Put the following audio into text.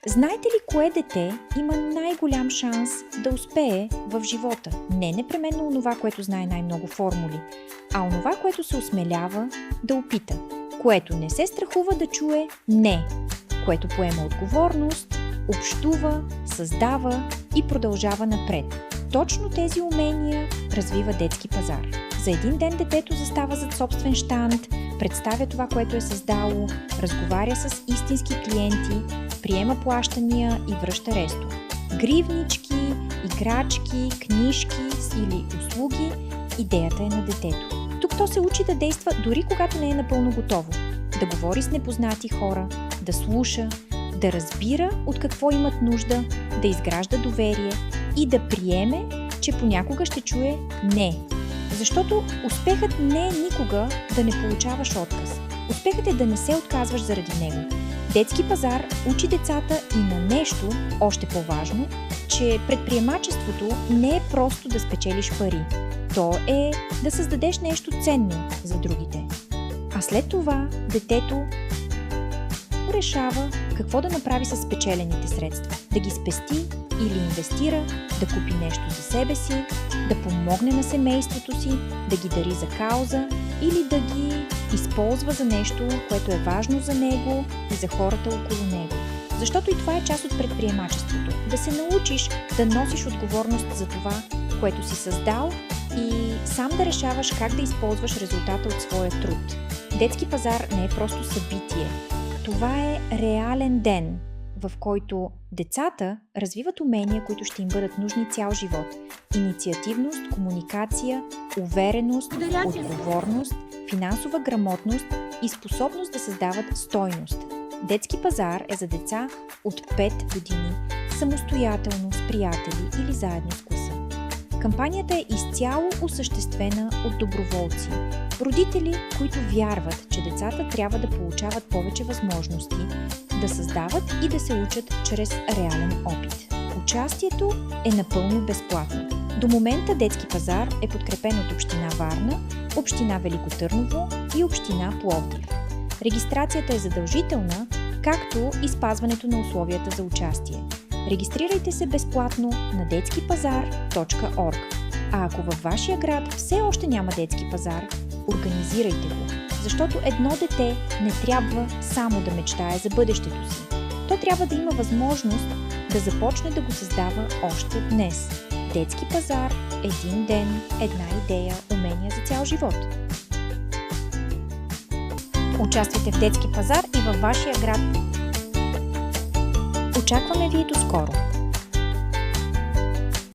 Знаете ли кое дете има най-голям шанс да успее в живота? Не непременно онова, което знае най-много формули, а онова, което се осмелява да опита, което не се страхува да чуе «не», което поема отговорност, общува, създава и продължава напред. Точно тези умения развива детски пазар. За един ден детето застава зад собствен щанд, представя това, което е създало, разговаря с истински клиенти, приема плащания и връща ресто. Гривнички, играчки, книжки или услуги – идеята е на детето. Тук то се учи да действа дори когато не е напълно готово. Да говори с непознати хора, да слуша, да разбира от какво имат нужда, да изгражда доверие и да приеме, че понякога ще чуе «не». Защото успехът не е никога да не получаваш отказ. Успехът е да не се отказваш заради него. Детски пазар учи децата и на нещо, още по-важно, че предприемачеството не е просто да спечелиш пари. То е да създадеш нещо ценно за другите. А след това детето решава какво да направи с спечелените средства. Да ги спести или инвестира, да купи нещо за себе си, да помогне на семейството си, да ги дари за кауза или да ги използва за нещо, което е важно за него и за хората около него. Защото и това е част от предприемачеството. Да се научиш да носиш отговорност за това, което си създал и сам да решаваш как да използваш резултата от своя труд. Детски пазар не е просто събитие. Това е реален ден, в който децата развиват умения, които ще им бъдат нужни цял живот. Инициативност, комуникация, увереност, отговорност, финансова грамотност и способност да създават стойност. Детски пазар е за деца от 5 години, самостоятелно, с приятели или заедно с класа. Кампанията е изцяло осъществена от доброволци, родители, които вярват, че децата трябва да получават повече възможности, да създават и да се учат чрез реален опит. Участието е напълно безплатно. До момента детски пазар е подкрепен от Община Варна, Община Велико Търново и Община Пловдив. Регистрацията е задължителна, както и спазването на условията за участие. Регистрирайте се безплатно на детскипазар.org. А ако във вашия град все още няма детски пазар, организирайте го, защото едно дете не трябва само да мечтае за бъдещето си. То трябва да има възможност да започне да го създава още днес. Детски пазар – един ден, една идея, умения за цял живот. Участвайте в детски пазар и във вашия град. Очакваме ви до скоро!